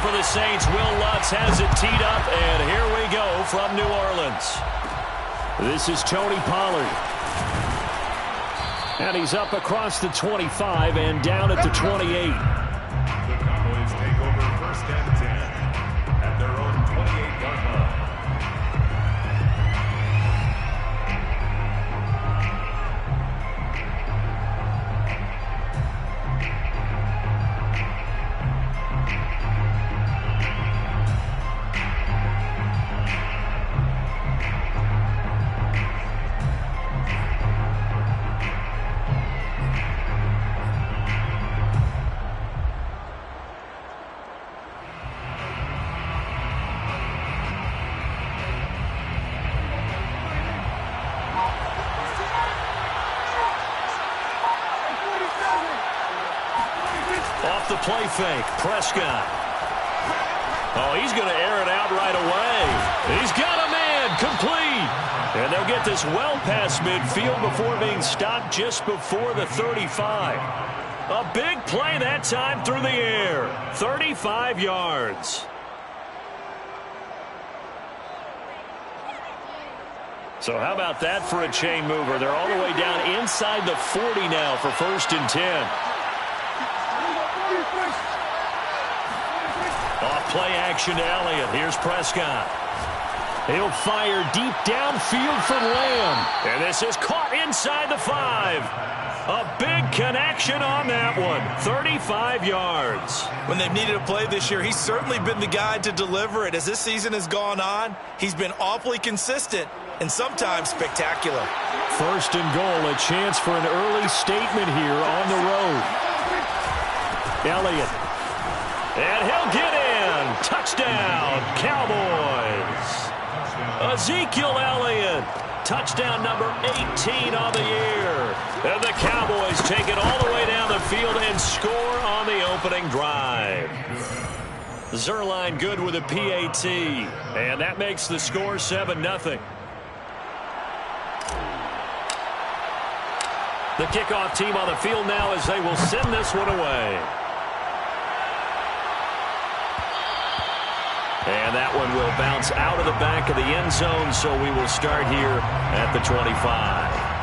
for the Saints. Will Lutz has it teed up, and here we go from New Orleans. This is Tony Pollard. And he's up across the 25 and down at the 28. The Cowboys take over first and 10 at their own 28-yard line. Off the play fake, Prescott. Oh, he's going to air it out right away. He's got a man, complete. And they'll get this well past midfield before being stopped just before the 35. A big play that time through the air. 35 yards. So how about that for a chain mover? They're all the way down inside the 40 now for first and 10. Off play action to Elliott. Here's Prescott. He'll fire deep downfield from Lamb. And this is caught inside the 5. A big connection on that one. 35 yards. When they've needed a play this year, he's certainly been the guy to deliver it. As this season has gone on, he's been awfully consistent and sometimes spectacular. First and goal, a chance for an early statement here on the road. Elliott. And he'll get in. Touchdown, Cowboys. Ezekiel Elliott. Touchdown number 18 on the year. And the Cowboys take it all the way down the field and score on the opening drive. Zerline good with a PAT. And that makes the score 7-0. The kickoff team on the field now as they will send this one away. And that one will bounce out of the back of the end zone, so we will start here at the 25.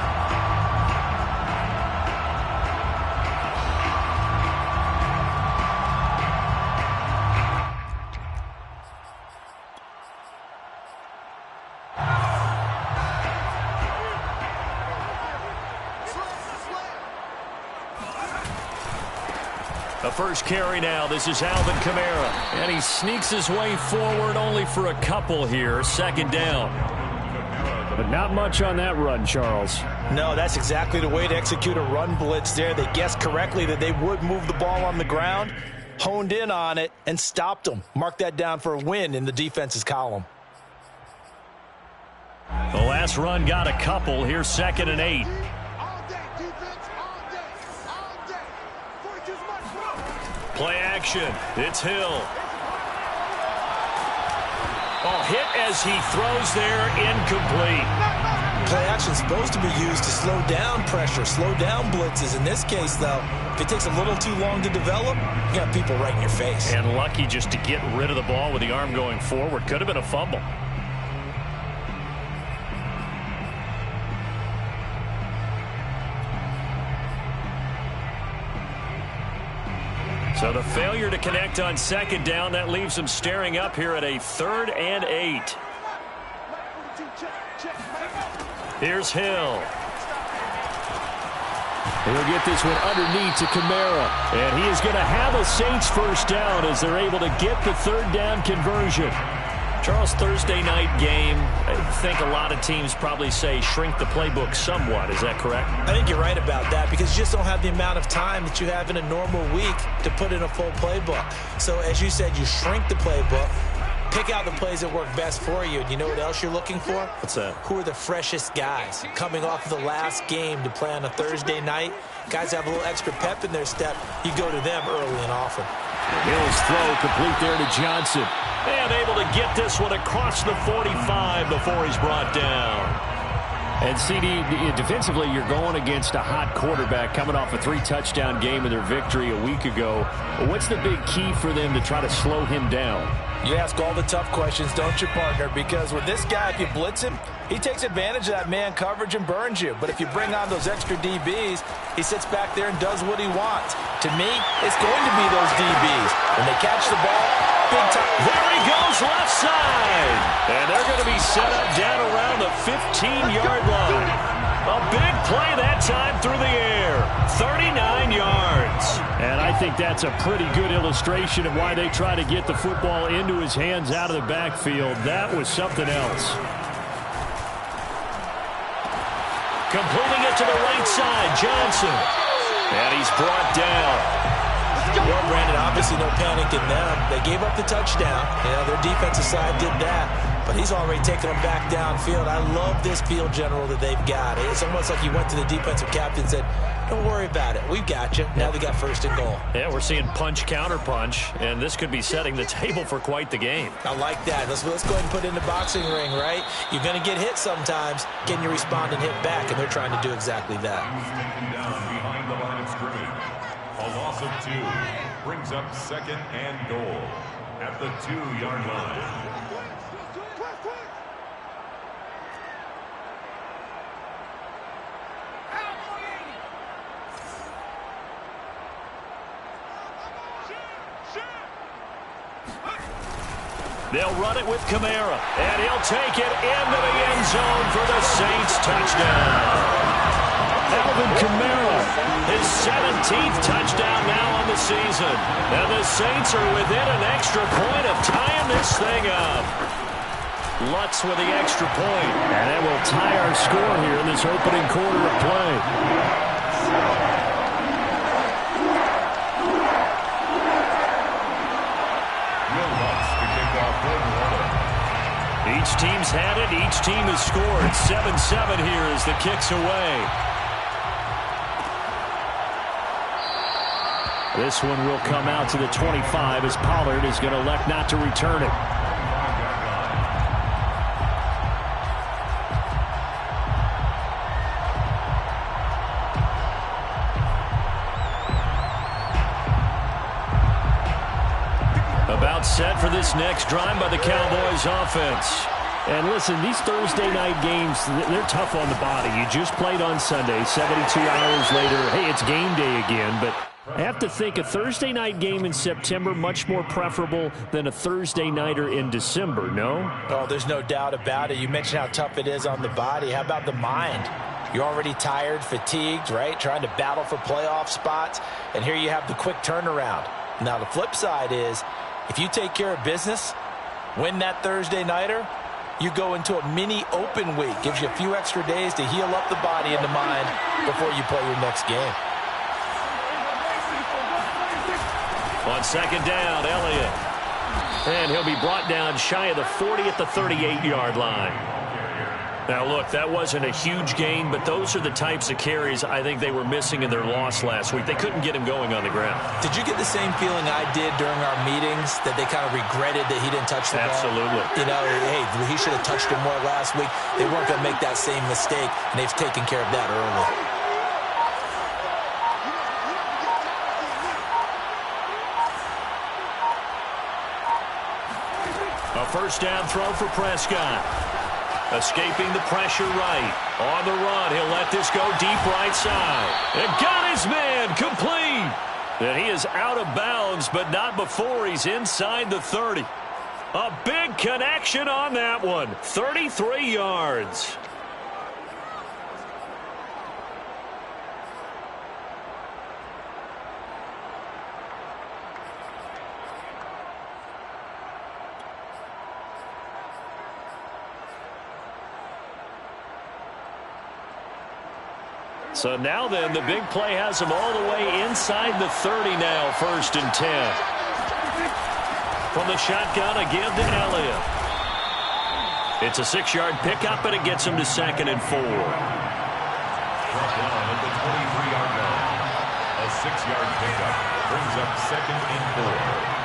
The first carry now. This is Alvin Kamara. And he sneaks his way forward only for a couple here. Second down. But not much on that run, Charles. No, that's exactly the way to execute a run blitz there. They guessed correctly that they would move the ball on the ground, honed in on it, and stopped them. Mark that down for a win in the defense's column. The last run got a couple. Here's 2nd and 8. Play action. It's Hill. Oh, hit as he throws there, incomplete. Play action supposed to be used to slow down pressure, slow down blitzes. In this case, though, if it takes a little too long to develop, you got people right in your face. And lucky just to get rid of the ball with the arm going forward. Could have been a fumble. So the failure to connect on 2nd down, that leaves them staring up here at a 3rd and 8. Here's Hill. He'll get this one underneath to Kamara. And he is going to have a Saints first down as they're able to get the 3rd down conversion. Charles, Thursday night game, I think a lot of teams probably say shrink the playbook somewhat. Is that correct? I think you're right about that because you just don't have the amount of time that you have in a normal week to put in a full playbook. So as you said, you shrink the playbook, pick out the plays that work best for you. And you know what else you're looking for? What's that? Who are the freshest guys coming off of the last game to play on a Thursday night? Guys have a little extra pep in their step. You go to them early and often. Hill's throw complete there to Johnson. And able to get this one across the 45 before he's brought down. And CD, defensively, you're going against a hot quarterback coming off a 3-touchdown game in their victory a week ago. What's the big key for them to try to slow him down? You ask all the tough questions, don't you, partner? Because with this guy, if you blitz him, he takes advantage of that man coverage and burns you. But if you bring on those extra DBs, he sits back there and does what he wants. To me, it's going to be those DBs. When they catch the ball, big time. There he goes, left side. And they're going to be set up down around the 15-yard line. A big play that time through the air. 39 yards. And I think that's a pretty good illustration of why they try to get the football into his hands out of the backfield. That was something else. Completing it to the right side, Johnson. And he's brought down. Well, Brandon, obviously no panic in them. They gave up the touchdown. You know, their defensive side did that. But he's already taken them back downfield. I love this field general that they've got. It's almost like he went to the defensive captain and said, don't worry about it. We've got you. Now they got first and goal. Yeah, we're seeing punch, counter punch, and this could be setting the table for quite the game. I like that. Let's go ahead and put it in the boxing ring, right? You're going to get hit sometimes. Can you respond and hit back? And they're trying to do exactly that. Down behind the line of scrimmage. A loss of 2 brings up second and goal at the 2-yard line. They'll run it with Kamara, and he'll take it into the end zone for the Saints touchdown. Alvin Kamara, his 17th touchdown now on the season. And the Saints are within an extra point of tying this thing up. Lutz with the extra point. And that will tie our score here in this opening quarter of play. Each team's had it. Each team has scored. 7-7 here as the kick's away. This one will come out to the 25 as Pollard is going to elect not to return it. About set for this next drive by the Cowboys offense. And listen, these Thursday night games, they're tough on the body. You just played on Sunday, 72 hours later. Hey, it's game day again, but I have to think a Thursday night game in September much more preferable than a Thursday nighter in December, no? Oh, there's no doubt about it. You mentioned how tough it is on the body. How about the mind? You're already tired, fatigued, right? Trying to battle for playoff spots. And here you have the quick turnaround. Now, the flip side is, if you take care of business, win that Thursday nighter, you go into a mini open week. Gives you a few extra days to heal up the body and the mind before you play your next game. On second down, Elliott. And he'll be brought down shy of the 40 at the 38-yard line. Now, look, that wasn't a huge gain, but those are the types of carries I think they were missing in their loss last week. They couldn't get him going on the ground. Did you get the same feeling I did during our meetings, that they kind of regretted that he didn't touch the ball? Absolutely. You know, hey, he should have touched him more last week. They weren't going to make that same mistake, and they've taken care of that early. A first down throw for Prescott. Escaping the pressure right. On the run, he'll let this go deep right side. And got his man complete. And he is out of bounds, but not before he's inside the 30. A big connection on that one. 33 yards. So now then, the big play has him all the way inside the 30 now, 1st and 10. From the shotgun, a give to Elliott. It's a 6-yard pickup, and it gets him to 2nd and 4. Drop down at the 23-yard line. A 6-yard pickup brings up 2nd and 4.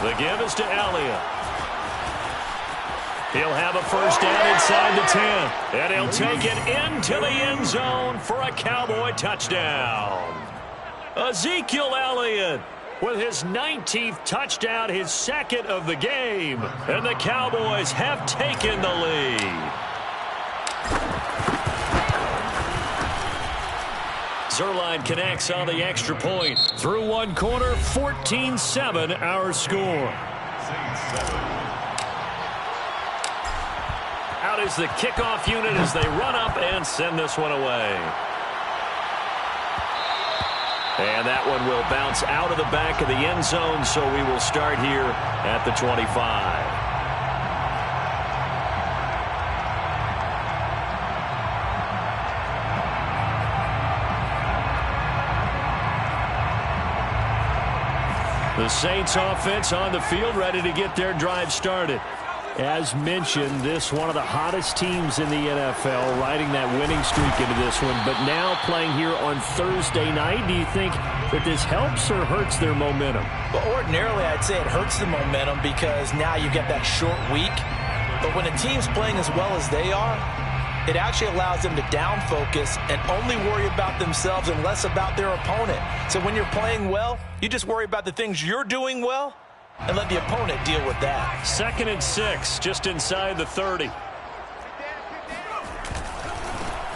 The give is to Elliott. He'll have a first down inside the 10. And he'll take it into the end zone for a Cowboy touchdown. Ezekiel Elliott with his 19th touchdown, his second of the game. And the Cowboys have taken the lead. Zerline connects on the extra point. Through one quarter, 14-7 our score. Out is the kickoff unit as they run up and send this one away. And that one will bounce out of the back of the end zone, so we will start here at the 25. The Saints offense on the field, ready to get their drive started. As mentioned, this one of the hottest teams in the NFL, riding that winning streak into this one, but now playing here on Thursday night. Do you think that this helps or hurts their momentum? Well, ordinarily, I'd say it hurts the momentum because now you get that short week. But when a team's playing as well as they are, it actually allows them to down focus and only worry about themselves and less about their opponent. So when you're playing well, you just worry about the things you're doing well and let the opponent deal with that. 2nd and 6, just inside the 30.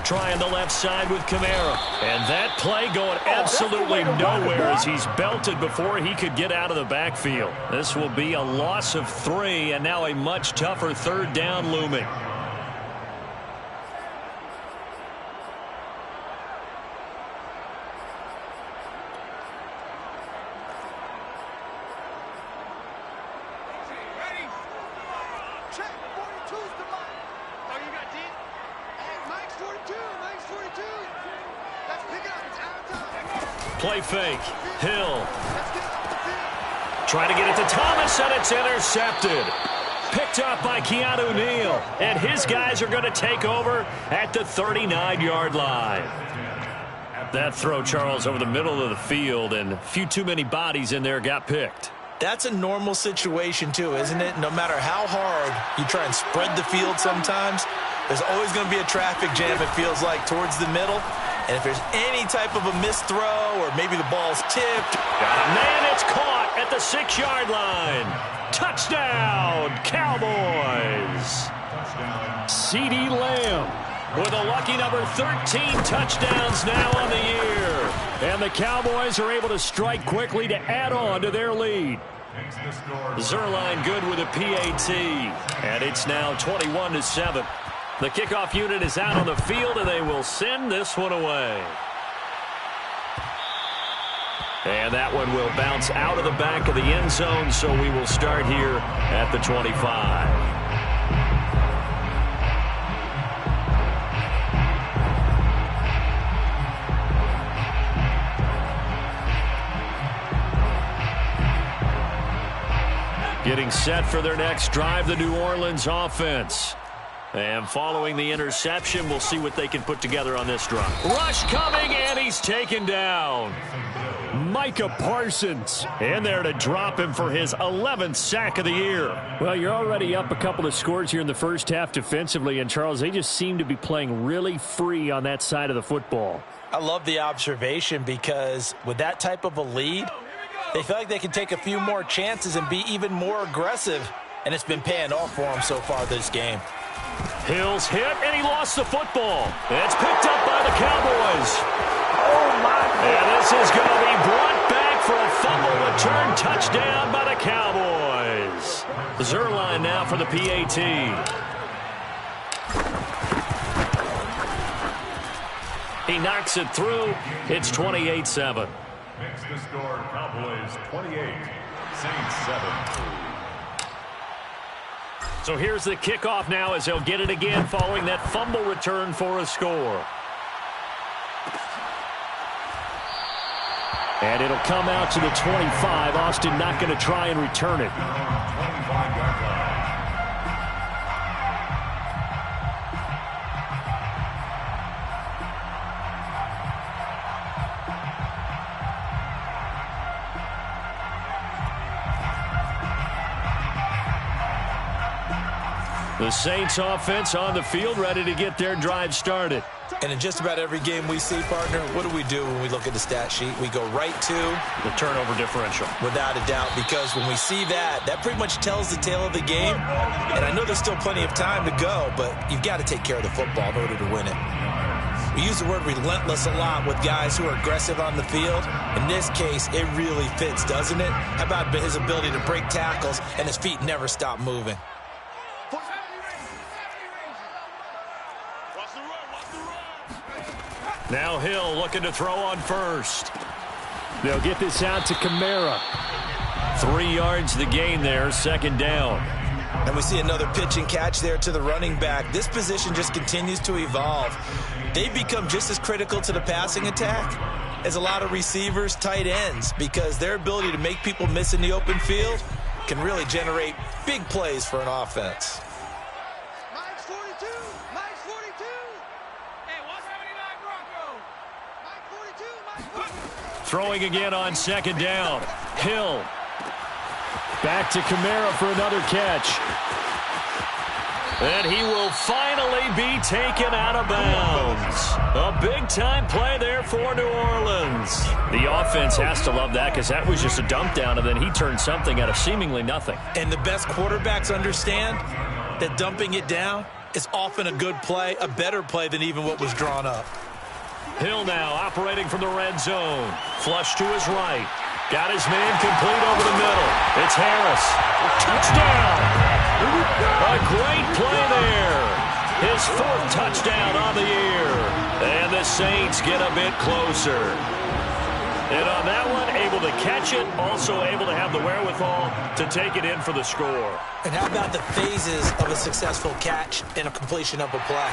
Trying the left side with Kamara. And that play going absolutely nowhere as he's belted before he could get out of the backfield. This will be a loss of 3 and now a much tougher 3rd down looming. Play fake. Hill. Trying to get it to Thomas, and it's intercepted. Picked up by Keanu Neal. And his guys are going to take over at the 39-yard line. That throw, Charles, over the middle of the field, and a few too many bodies in there got picked. That's a normal situation, too, isn't it? No matter how hard you try and spread the field sometimes, there's always going to be a traffic jam, it feels like, towards the middle. And if there's any type of a missed throw or maybe the ball's tipped. Man, it's caught at the 6-yard line. Touchdown, Cowboys. CeeDee Lamb with a lucky number 13 touchdowns now on the year. And the Cowboys are able to strike quickly to add on to their lead. Zerline good with a PAT. And it's now 21-7. The kickoff unit is out on the field, and they will send this one away. And that one will bounce out of the back of the end zone, so we will start here at the 25. Getting set for their next drive, the New Orleans offense. And following the interception, we'll see what they can put together on this drive. Rush coming, and he's taken down. Micah Parsons in there to drop him for his 11th sack of the year. Well, you're already up a couple of scores here in the first half defensively, and Charles, they just seem to be playing really free on that side of the football. I love the observation because with that type of a lead, they feel like they can take a few more chances and be even more aggressive, and it's been paying off for them so far this game. Hill's hit, and he lost the football. It's picked up by the Cowboys. Oh, my God. And this is going to be brought back for a fumble return touchdown by the Cowboys. Zerline now for the PAT. He knocks it through. It's 28-7. Makes the score Cowboys 28, Saints 7. So here's the kickoff now as they'll get it again following that fumble return for a score. And it'll come out to the 25. Austin not going to try and return it. 25-yard line. The Saints offense on the field, ready to get their drive started. And in just about every game we see, partner, what do when we look at the stat sheet? We go right to the turnover differential. Without a doubt, because when we see that pretty much tells the tale of the game. And I know there's still plenty of time to go, but you've got to take care of the football in order to win it. We use the word relentless a lot with guys who are aggressive on the field. In this case, it really fits, doesn't it? How about his ability to break tackles and his feet never stop moving? Now Hill looking to throw on first. They'll get this out to Kamara. 3 yards the gain there, second down. And we see another pitch and catch there to the running back. This position just continues to evolve. They've become just as critical to the passing attack as a lot of receivers, tight ends, because their ability to make people miss in the open field can really generate big plays for an offense. Throwing again on second down. Hill. Back to Kamara for another catch. And he will finally be taken out of bounds. A big-time play there for New Orleans. The offense has to love that because that was just a dump down, and then he turned something out of seemingly nothing. And the best quarterbacks understand that dumping it down is often a good play, a better play than even what was drawn up. Hill now operating from the red zone. Flush to his right. Got his man complete over the middle. It's Harris. Touchdown. A great play there. His 4th touchdown on the year. And the Saints get a bit closer. And on that one, able to catch it, also able to have the wherewithal to take it in for the score. And how about the phases of a successful catch and a completion of a play?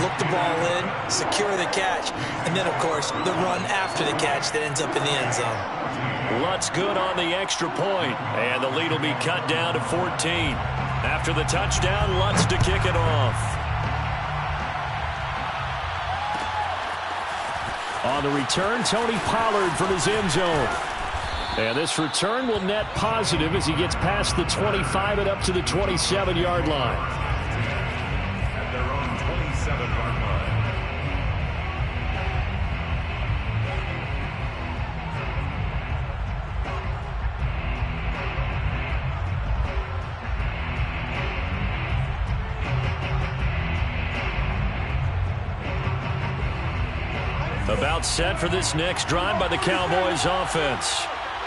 Look the ball in, secure the catch, and then, of course, the run after the catch that ends up in the end zone. Lutz good on the extra point, and the lead will be cut down to 14. After the touchdown, Lutz to kick it off. On the return, Tony Pollard from his end zone. And this return will net positive as he gets past the 25 and up to the 27-yard line. At their own 27-yard line. About set for this next drive by the Cowboys offense.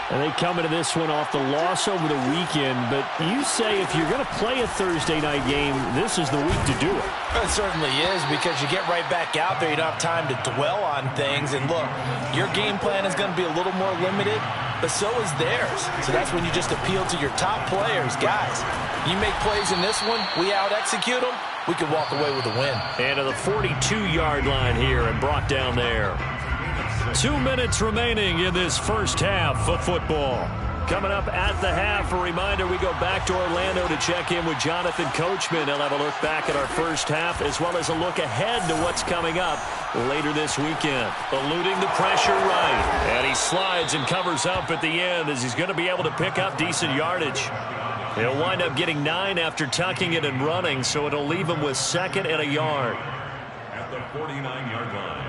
And they come into this one off the loss over the weekend. But you say if you're going to play a Thursday night game, this is the week to do it. It certainly is, because you get right back out there. You don't have time to dwell on things. And look, your game plan is going to be a little more limited, but so is theirs. So that's when you just appeal to your top players. Guys, you make plays in this one, we out-execute them, we can walk away with a win. And to the 42-yard line here and brought down there. 2 minutes remaining in this first half of football. Coming up at the half, a reminder, we go back to Orlando to check in with Jonathan Coachman. He'll have a look back at our first half as well as a look ahead to what's coming up later this weekend. Eluding the pressure right. And he slides and covers up at the end as he's going to be able to pick up decent yardage. He'll wind up getting 9 after tucking it and running, so it'll leave him with 2nd and a yard. At the 49-yard line.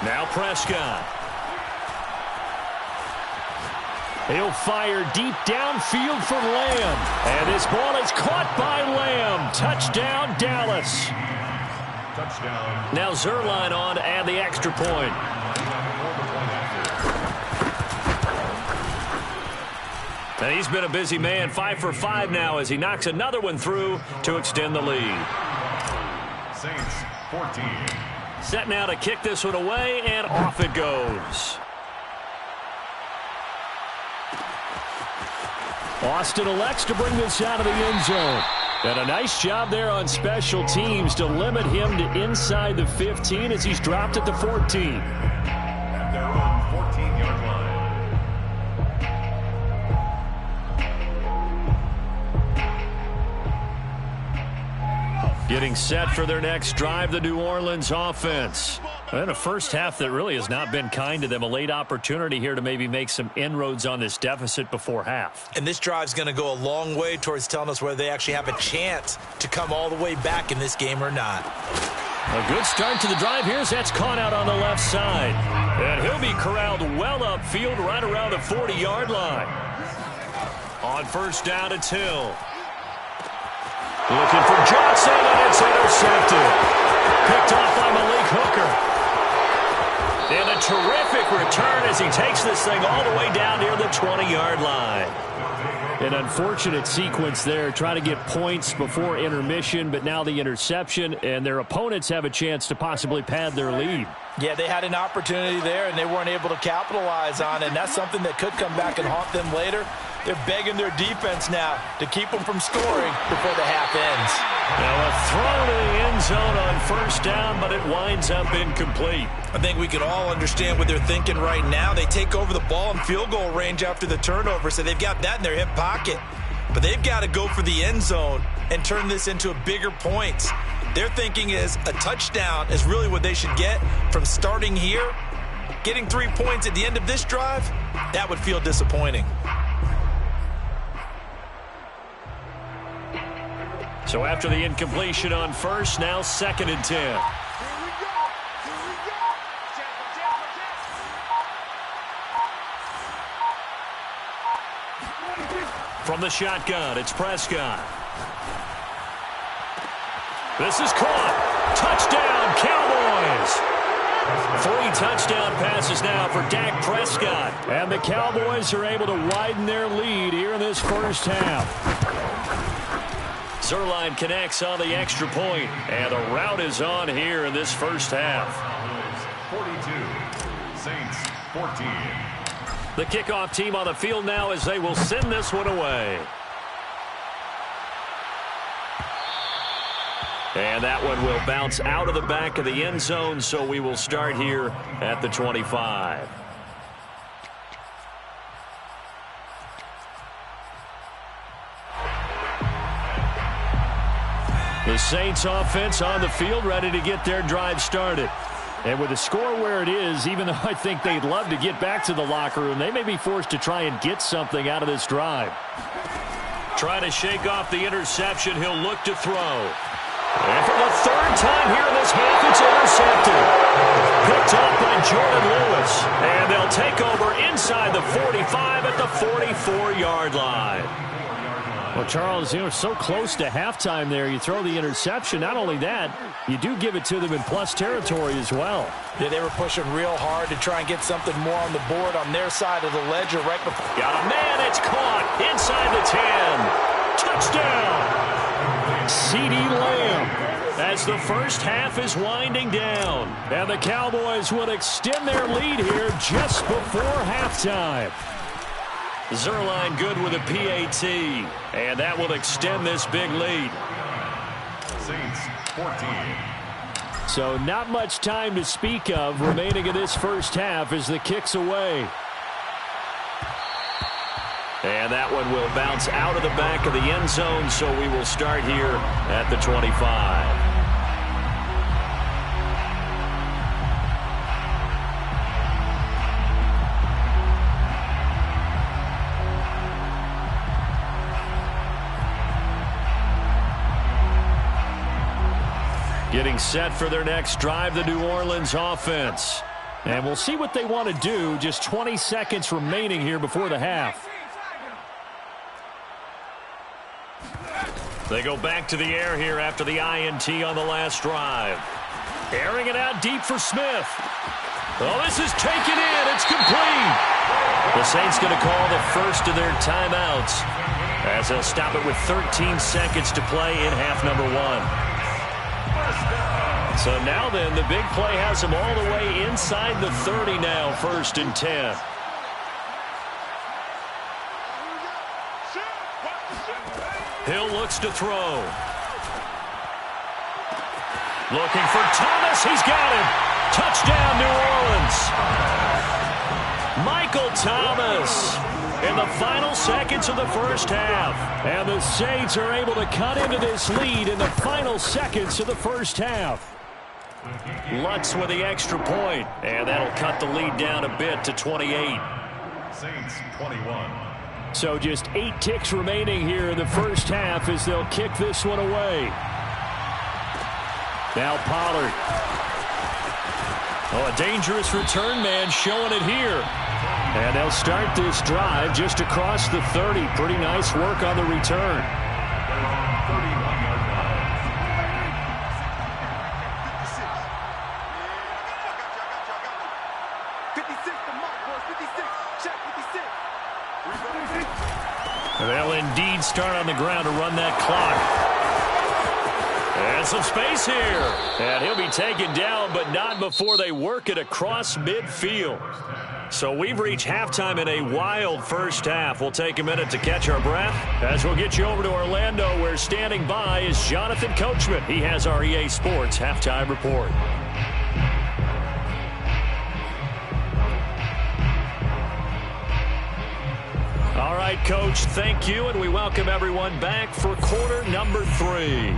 Now Prescott. He'll fire deep downfield for Lamb. And this ball is caught by Lamb. Touchdown, Dallas. Touchdown. Now Zerline on to add the extra point. And he's been a busy man. 5 for 5 now as he knocks another one through to extend the lead. Saints 14. Set now to kick this one away, and off it goes. Austin elects to bring this out of the end zone. And a nice job there on special teams to limit him to inside the 15 as he's dropped at the 14. At their own 14-yard line. Getting set for their next drive, the New Orleans offense. And a first half that really has not been kind to them. A late opportunity here to maybe make some inroads on this deficit before half. And this drive's going to go a long way towards telling us whether they actually have a chance to come all the way back in this game or not. A good start to the drive here. That's caught out on the left side. And he'll be corralled well upfield right around the 40-yard line. On first down, it's Hill. Looking for Johnson, and it's intercepted. Picked off by Malik Hooker. And a terrific return as he takes this thing all the way down near the 20-yard line. An unfortunate sequence there, trying to get points before intermission, but now the interception, and their opponents have a chance to possibly pad their lead. Yeah, they had an opportunity there, and they weren't able to capitalize on it, and that's something that could come back and haunt them later. They're begging their defense now to keep them from scoring before the half ends. Now a throw to the end zone on first down, but it winds up incomplete. I think we could all understand what they're thinking right now. They take over the ball in field goal range after the turnover, so they've got that in their hip pocket. But they've got to go for the end zone and turn this into a bigger points. Their thinking is a touchdown is really what they should get from starting here. Getting 3 points at the end of this drive, that would feel disappointing. So after the incompletion on first, now 2nd and 10. From the shotgun, it's Prescott. This is caught. Touchdown, Cowboys. 3 touchdown passes now for Dak Prescott. And the Cowboys are able to widen their lead here in this first half. Zerline connects on the extra point, and the route is on here in this first half. 42, Saints 14. The kickoff team on the field now as they will send this one away. And that one will bounce out of the back of the end zone, so we will start here at the 25. The Saints offense on the field ready to get their drive started. And with the score where it is, even though I think they'd love to get back to the locker room, they may be forced to try and get something out of this drive. Trying to shake off the interception, he'll look to throw. And for the 3rd time here in this half, it's intercepted. Picked off by Jordan Lewis. And they'll take over inside the 45 at the 44-yard line. Well, Charles, you know, so close to halftime there. You throw the interception. Not only that, you do give it to them in plus territory as well. Yeah, they were pushing real hard to try and get something more on the board on their side of the ledger right before. Got a man. It's caught inside the 10. Touchdown. CeeDee Lamb. As the first half is winding down. And the Cowboys will extend their lead here just before halftime. Zerline good with a PAT, and that will extend this big lead. Saints 14. So not much time to speak of remaining in this first half as the kick's away. And that one will bounce out of the back of the end zone, so we will start here at the 25. Getting set for their next drive, the New Orleans offense. And we'll see what they want to do. Just 20 seconds remaining here before the half. They go back to the air here after the INT on the last drive. Airing it out deep for Smith. Oh, this is taken in. It's complete. The Saints going to call the first of their timeouts as they'll stop it with 13 seconds to play in half number 1. So now then, the big play has them all the way inside the 30 now, 1st and 10. Hill looks to throw. Looking for Thomas. He's got him. Touchdown, New Orleans. Michael Thomas in the final seconds of the first half. And the Saints are able to cut into this lead in the final seconds of the first half. Lutz with the extra point, and that'll cut the lead down a bit to 28. Saints 21. So just 8 ticks remaining here in the first half as they'll kick this one away. Now Pollard. Oh, a dangerous return man showing it here. And they'll start this drive just across the 30. Pretty nice work on the return. They'll indeed start on the ground to run that clock. And some space here. And he'll be taken down, but not before they work it across midfield. So we've reached halftime in a wild first half. We'll take a minute to catch our breath as we'll get you over to Orlando, where standing by is Jonathan Coachman. He has our EA Sports halftime report. All right, Coach, thank you, and we welcome everyone back for quarter number 3.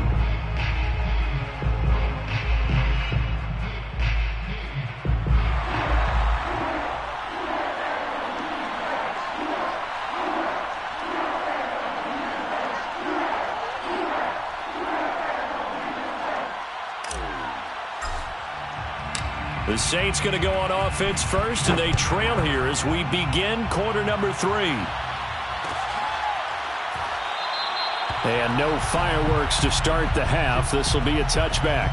The Saints going to go on offense first, and they trail here as we begin quarter number 3. And no fireworks to start the half. This will be a touchback.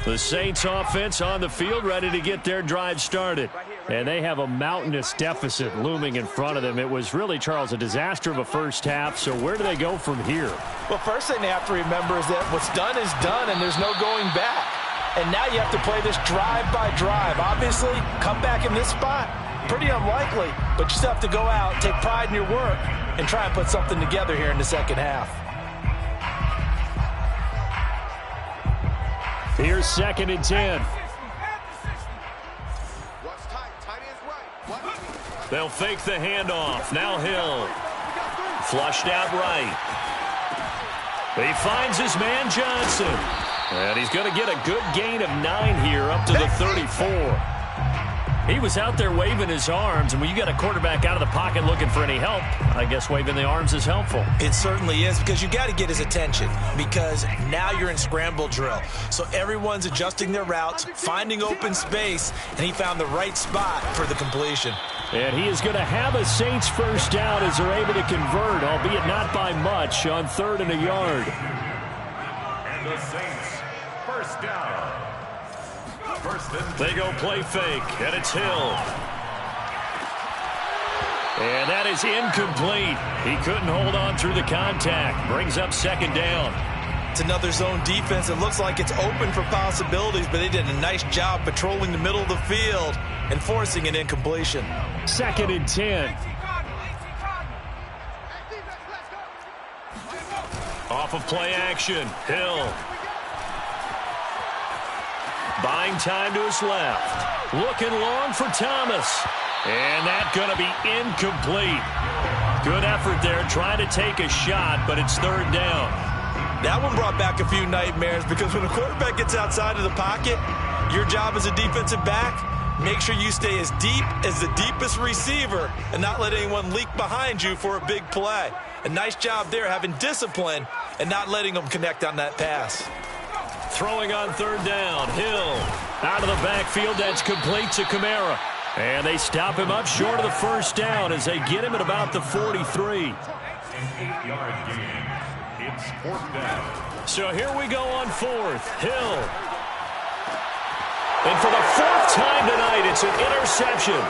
The Saints offense on the field, ready to get their drive started. And they have a mountainous deficit looming in front of them. It was really, Charles, a disaster of a first half. So where do they go from here? Well, first thing they have to remember is that what's done is done, and there's no going back. And now you have to play this drive by drive. Obviously, come back in this spot, pretty unlikely. But you still have to go out, take pride in your work, and try and put something together here in the second half. Here's 2nd and 10. They'll fake the handoff. Now Hill. Flushed out right. He finds his man Johnson. And he's going to get a good gain of 9 here up to the 34. He was out there waving his arms, and when you got a quarterback out of the pocket looking for any help, I guess waving the arms is helpful. It certainly is, because you got to get his attention, because now you're in scramble drill. So everyone's adjusting their routes, finding open space, and he found the right spot for the completion. And he is going to have a Saints first down as they're able to convert, albeit not by much, on 3rd and a yard. And the Saints first down. They go play fake, and it's Hill. And that is incomplete. He couldn't hold on through the contact. Brings up 2nd down. It's another zone defense. It looks like it's open for possibilities, but they did a nice job patrolling the middle of the field and forcing an incompletion. 2nd and 10. Off of play action, Hill. Buying time to his left. Looking long for Thomas. And that's going to be incomplete. Good effort there, trying to take a shot, but it's 3rd down. That one brought back a few nightmares, because when a quarterback gets outside of the pocket, your job as a defensive back, make sure you stay as deep as the deepest receiver and not let anyone leak behind you for a big play. A nice job there, having discipline and not letting them connect on that pass. Throwing on 3rd down. Hill out of the backfield. That's complete to Kamara. And they stop him up short of the first down as they get him at about the 43. An 8-yard gain. It's 4th down. So here we go on 4th. Hill. And for the 4th time tonight, it's an interception.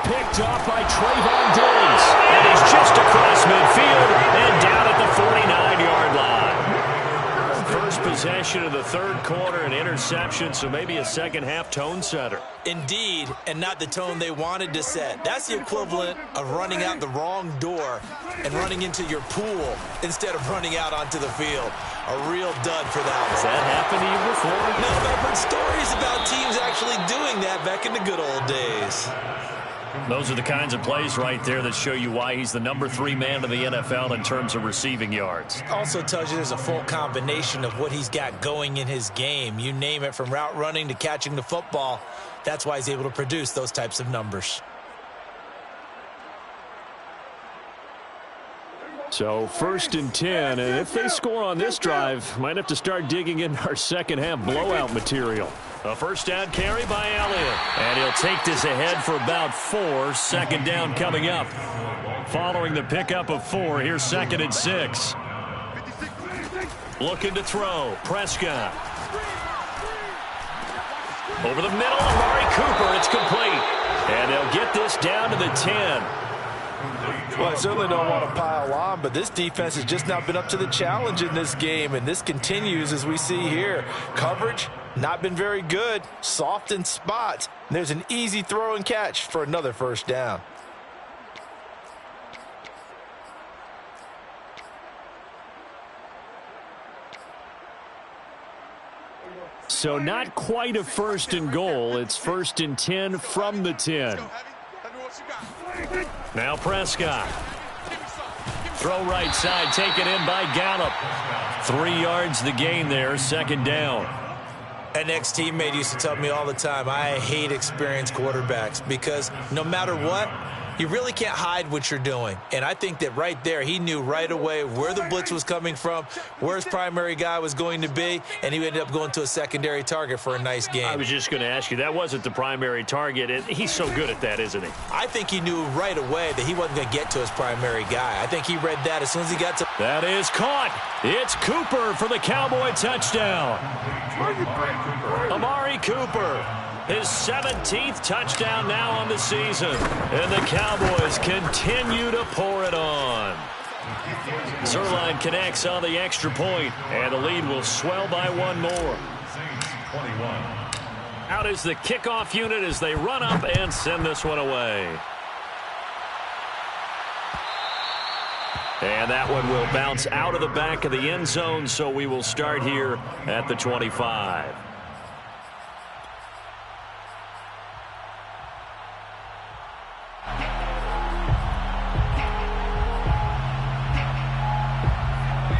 Picked off by Trayvon Diggs. And he's just across midfield and down at the 49-yard line. First possession of the third quarter, an interception, so maybe a second-half tone setter. Indeed, and not the tone they wanted to set. That's the equivalent of running out the wrong door and running into your pool instead of running out onto the field. A real dud for that one. Has that happened to you before? No, but I've heard stories about teams actually doing that back in the good old days. Those are the kinds of plays right there that show you why he's the number 3 man in the NFL in terms of receiving yards. Also tells you there's a full combination of what he's got going in his game. You name it, from route running to catching the football. That's why he's able to produce those types of numbers. So 1st and 10, and if they score on this drive, might have to start digging in our second-half blowout material. A first down carry by Elliott, and he'll take this ahead for about 4. Second down coming up. Following the pickup of 4, here's 2nd and 6. Looking to throw, Prescott. Over the middle, Amari Cooper, it's complete. And they'll get this down to the 10. Well, I certainly don't want to pile on, but this defense has just not been up to the challenge in this game, and this continues as we see here. Coverage, not been very good, soft in spots. There's an easy throw and catch for another first down. So not quite a 1st and goal. It's 1st and 10 from the 10. Now Prescott. Throw right side, taken in by Gallup. 3 yards the gain there, 2nd down. An ex-teammate used to tell me all the time, I hate experienced quarterbacks because no matter what, you really can't hide what you're doing. And I think that right there, he knew right away where the blitz was coming from, where his primary guy was going to be, and he ended up going to a secondary target for a nice game. I was just going to ask you, that wasn't the primary target. And he's so good at that, isn't he? I think he knew right away that he wasn't going to get to his primary guy. I think he read that as soon as he got to... That is caught. It's Cooper for the Cowboy touchdown. Amari Cooper. His 17th touchdown now on the season. And the Cowboys continue to pour it on. Zerline connects on the extra point, and the lead will swell by 1 more. Out is the kickoff unit as they run up and send this one away. And that one will bounce out of the back of the end zone, so we will start here at the 25.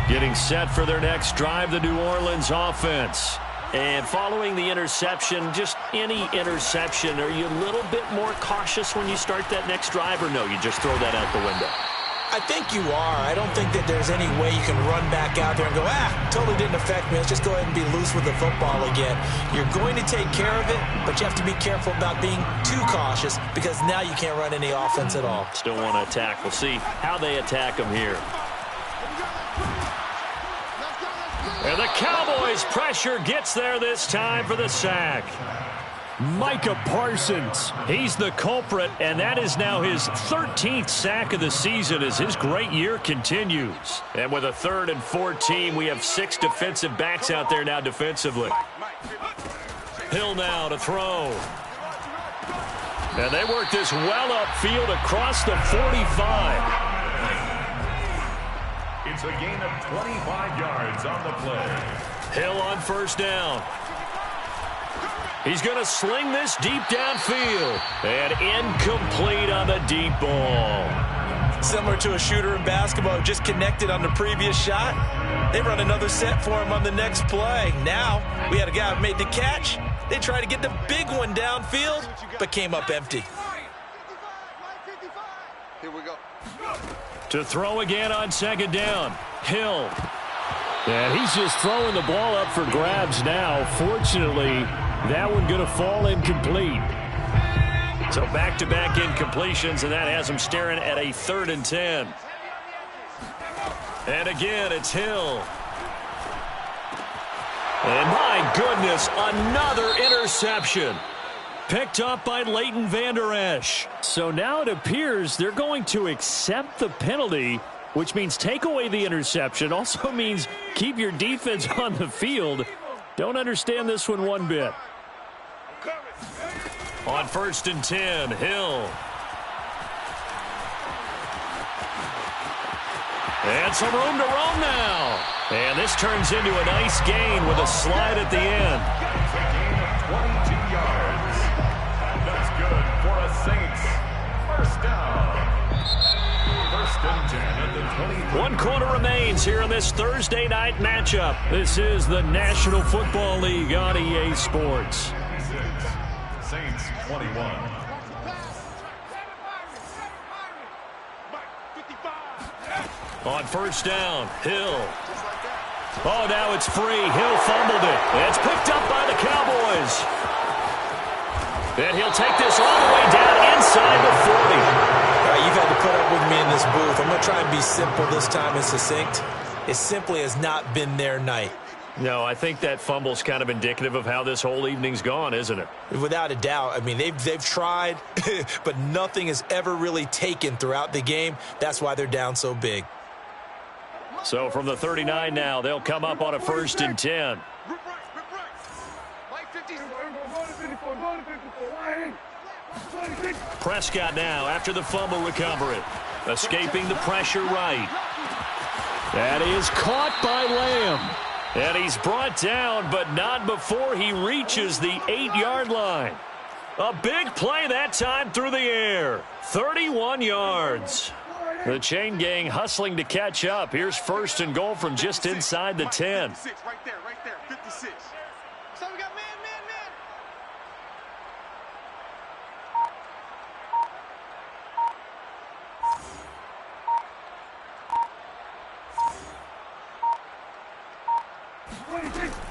Getting set for their next drive, the New Orleans offense. And following the interception, just any interception, are you a little bit more cautious when you start that next drive, or no, you just throw that out the window? I think you are. I don't think that there's any way you can run back out there and go, totally didn't affect me. Let's just go ahead and be loose with the football again. You're going to take care of it, but you have to be careful about being too cautious because now you can't run any offense at all. Still want to attack. We'll see how they attack them here. And the Cowboys' pressure gets there this time for the sack. Micah Parsons, he's the culprit, and that is now his 13th sack of the season as his great year continues. And with a 3rd and 14, we have 6 defensive backs out there now defensively. Hill now to throw. And they work this well upfield across the 45. It's a gain of 25 yards on the play. Hill on first down. He's going to sling this deep downfield. And incomplete on the deep ball. Similar to a shooter in basketball who just connected on the previous shot. They run another set for him on the next play. Now, we had a guy who made the catch. They tried to get the big one downfield, but came up empty. Here we go. To throw again on second down. Hill. And he's just throwing the ball up for grabs now. Fortunately, that one going to fall incomplete. So back-to-back incompletions, and that has him staring at a 3rd and 10. And again, it's Hill. And my goodness, another interception. Picked up by Leighton Vander Esch. So now it appears they're going to accept the penalty, which means take away the interception. Also means keep your defense on the field. Don't understand this one bit. On 1st and 10, Hill. And some room to roam now. And this turns into a nice gain with a slide at the end. That's a gain of 22 yards. And that's good for a Saints first down. 1st and 10 at the 20. 1 quarter remains here in this Thursday night matchup. This is the National Football League on EA Sports. Saints 21. On 1st down, Hill. Oh, now it's free. Hill fumbled it. It's picked up by the Cowboys. And he'll take this all the way down inside the 40. You've had to put up with me in this booth. I'm going to try and be simple this time and succinct. It simply has not been their night. No, I think that fumble's kind of indicative of how this whole evening's gone, isn't it? Without a doubt. I mean, they've tried, but nothing has ever really taken throughout the game. That's why they're down so big. So from the 39 now, they'll come up on a 1st and 10. Prescott now after the fumble recovery. Escaping the pressure right. That is caught by Lamb. And he's brought down, but not before he reaches the 8-yard line. A big play that time through the air. 31 yards. The chain gang hustling to catch up. Here's 1st and goal from just inside the 10. Right there, 56. So we got man.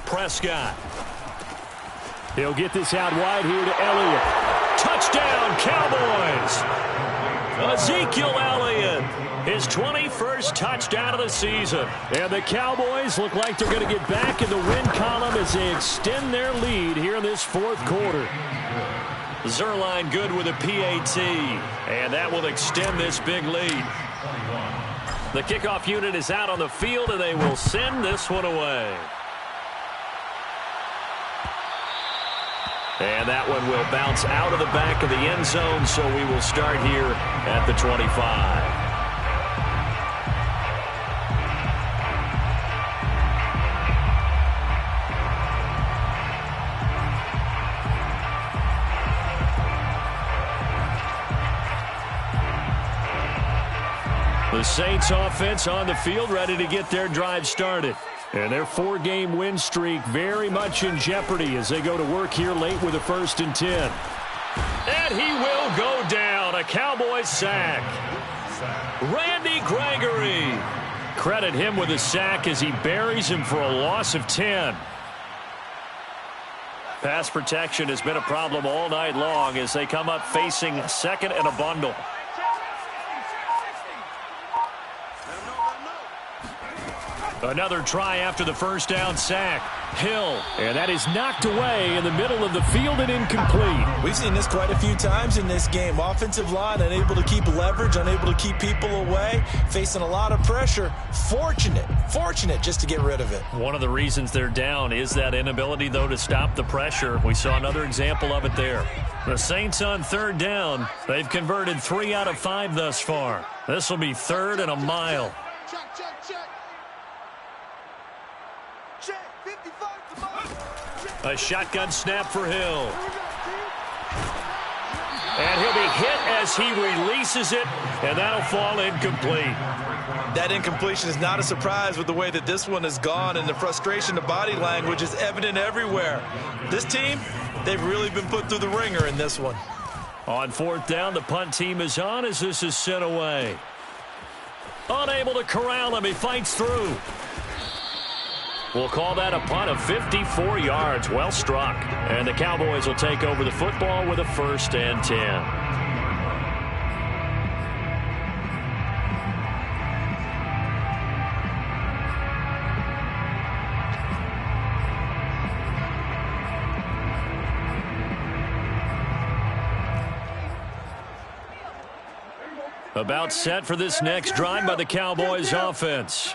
Prescott. He'll get this out wide here to Elliott. Touchdown, Cowboys! Ezekiel Elliott, his 21st touchdown of the season. And the Cowboys look like they're going to get back in the win column as they extend their lead here in this 4th quarter. Zerline good with a PAT, and that will extend this big lead. The kickoff unit is out on the field, and they will send this one away. And that one will bounce out of the back of the end zone, so we will start here at the 25. The Saints offense on the field, ready to get their drive started. And their 4-game win streak very much in jeopardy as they go to work here late with a 1st and 10. And he will go down. A Cowboys sack. Randy Gregory. Credit him with a sack as he buries him for a loss of 10. Pass protection has been a problem all night long as they come up facing 2nd and a bundle. Another try after the 1st down sack. Hill, and that is knocked away in the middle of the field and incomplete. We've seen this quite a few times in this game. Offensive line unable to keep leverage, unable to keep people away, facing a lot of pressure. Fortunate just to get rid of it. One of the reasons they're down is that inability, though, to stop the pressure. We saw another example of it there. The Saints on 3rd down. They've converted 3 out of 5 thus far. This will be 3rd and a mile. Check. A shotgun snap for Hill. And he'll be hit as he releases it, and that'll fall incomplete. That incompletion is not a surprise with the way that this one has gone, and the frustration, the body language is evident everywhere. This team, they've really been put through the ringer in this one. On 4th down, the punt team is on as this is sent away. Unable to corral him, he fights through. We'll call that a punt of 54 yards. Well struck. And the Cowboys will take over the football with a 1st and 10. About set for this next drive by the Cowboys offense.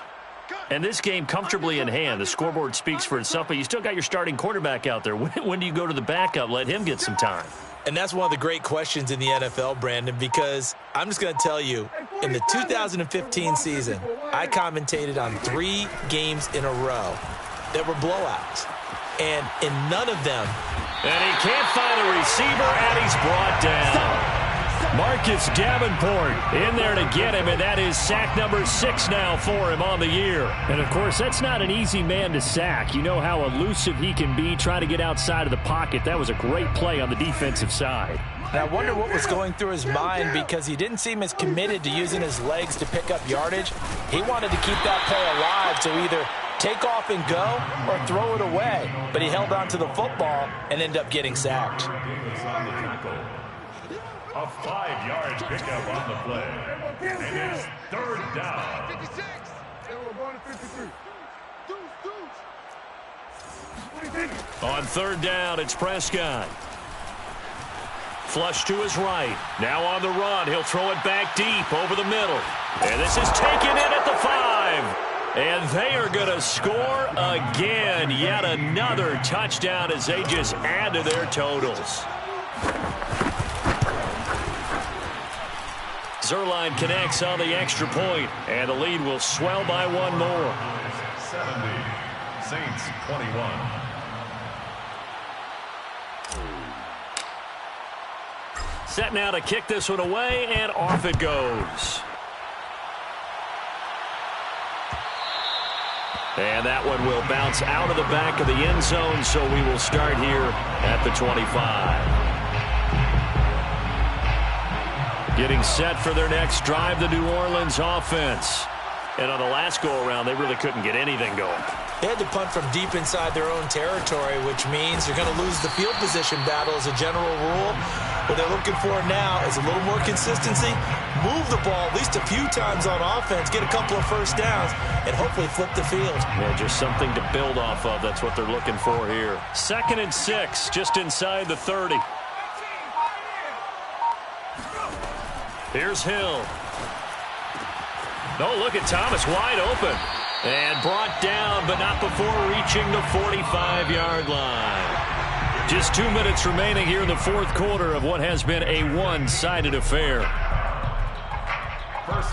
And this game comfortably in hand. The scoreboard speaks for itself, but you still got your starting quarterback out there. When do you go to the backup, let him get some time? And that's one of the great questions in the NFL, Brandon, because I'm just going to tell you, in the 2015 season, I commentated on 3 games in a row that were blowouts. And in none of them. And he can't find a receiver, and he's brought down. Marcus Davenport in there to get him, and that is sack number 6 now for him on the year. And, of course, that's not an easy man to sack. You know how elusive he can be trying to get outside of the pocket. That was a great play on the defensive side. And I wonder what was going through his mind, because he didn't seem as committed to using his legs to pick up yardage. He wanted to keep that play alive, so either take off and go or throw it away. But he held on to the football and ended up getting sacked. A 5-yard pickup on the play. And it's 3rd down. 56. They were going to 53. On 3rd down, it's Prescott. Flush to his right. Now on the run. He'll throw it back deep over the middle. And this is taken in at the 5. And they are going to score again. Yet another touchdown as they just add to their totals. Zerline connects on the extra point, and the lead will swell by 1 more. 70, Saints 21. Set now to kick this one away, and off it goes. And that one will bounce out of the back of the end zone, so we will start here at the 25. Getting set for their next drive, the New Orleans offense. And on the last go-around, they really couldn't get anything going. They had to punt from deep inside their own territory, which means you're going to lose the field position battle as a general rule. What they're looking for now is a little more consistency, move the ball at least a few times on offense, get a couple of first downs, and hopefully flip the field. Yeah, just something to build off of. That's what they're looking for here. 2nd and 6, just inside the 30. Here's Hill. Oh, look at Thomas, wide open. And brought down, but not before reaching the 45-yard line. Just 2 minutes remaining here in the 4th quarter of what has been a one-sided affair.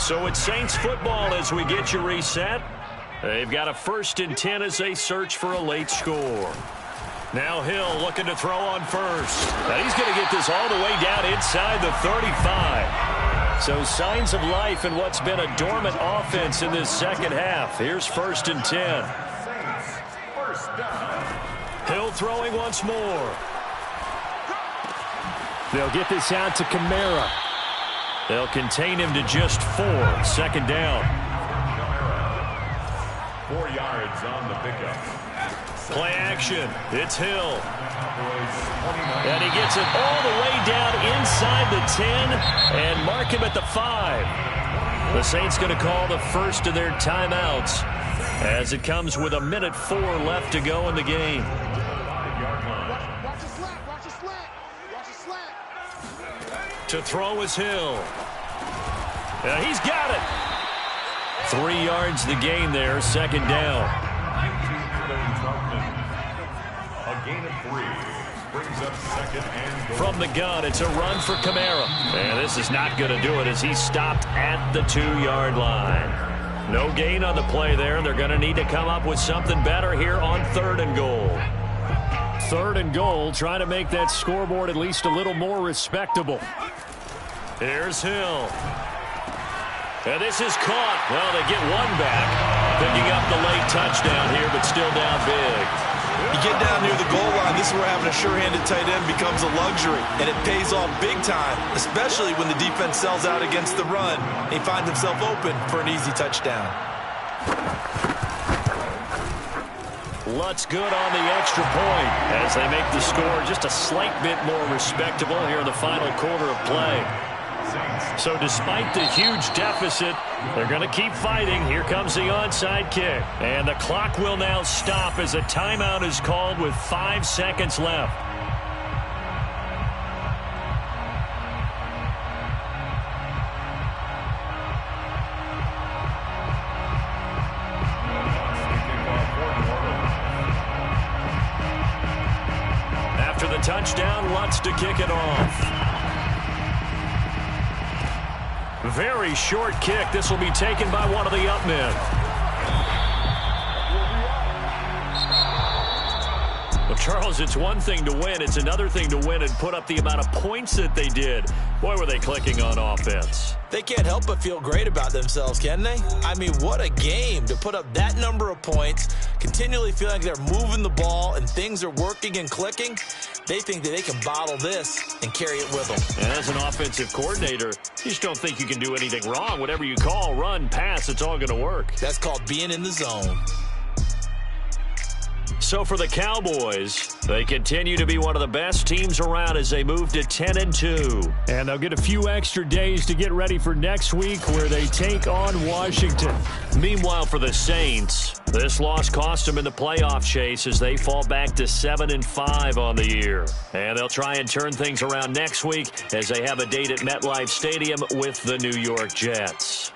So it's Saints football as we get you reset. They've got a 1st and 10 as they search for a late score. Now Hill looking to throw on first. Now he's going to get this all the way down inside the 35. So signs of life in what's been a dormant offense in this second half. Here's 1st and 10. Hill throwing once more. They'll get this out to Kamara. They'll contain him to just 4. 2nd down. 4 yards on the pickup. Play action. It's Hill. And he gets it all the way down inside the 10 and mark him at the 5. The Saints going to call the first of their timeouts as it comes with 1:04 left to go in the game. Watch the slant. Watch the slant. Watch the slant. To throw is Hill. He's got it. 3 yards the gain there, 2nd down. A gain of 3 brings up 2nd and goal. From the gun, it's a run for Kamara. And this is not going to do it as he's stopped at the 2-yard line. No gain on the play there. They're going to need to come up with something better here on 3rd and goal. 3rd and goal, trying to make that scoreboard at least a little more respectable. Here's Hill. And this is caught. Well, they get one back. Picking up the late touchdown here, but still down big. You get down near the goal line, this is where having a sure-handed tight end becomes a luxury, and it pays off big time, especially when the defense sells out against the run. He finds himself open for an easy touchdown. Lutz good on the extra point as they make the score just a slight bit more respectable here in the final quarter of play. So despite the huge deficit, they're going to keep fighting. Here comes the onside kick. And the clock will now stop as a timeout is called with 5 seconds left. touchdown, Lutz to kick it off. Very short kick. This will be taken by one of the up men. Well, Charles, it's one thing to win. It's another thing to win and put up the amount of points that they did. Boy, were they clicking on offense. They can't help but feel great about themselves, can they? I mean, what a game to put up that number of points, continually feeling like they're moving the ball and things are working and clicking. They think that they can bottle this and carry it with them. And as an offensive coordinator, you just don't think you can do anything wrong. Whatever you call, run, pass, it's all going to work. That's called being in the zone. So for the Cowboys, they continue to be one of the best teams around as they move to 10-2. And they'll get a few extra days to get ready for next week where they take on Washington. Meanwhile, for the Saints, this loss cost them in the playoff chase as they fall back to 7-5 on the year. And they'll try and turn things around next week as they have a date at MetLife Stadium with the New York Jets.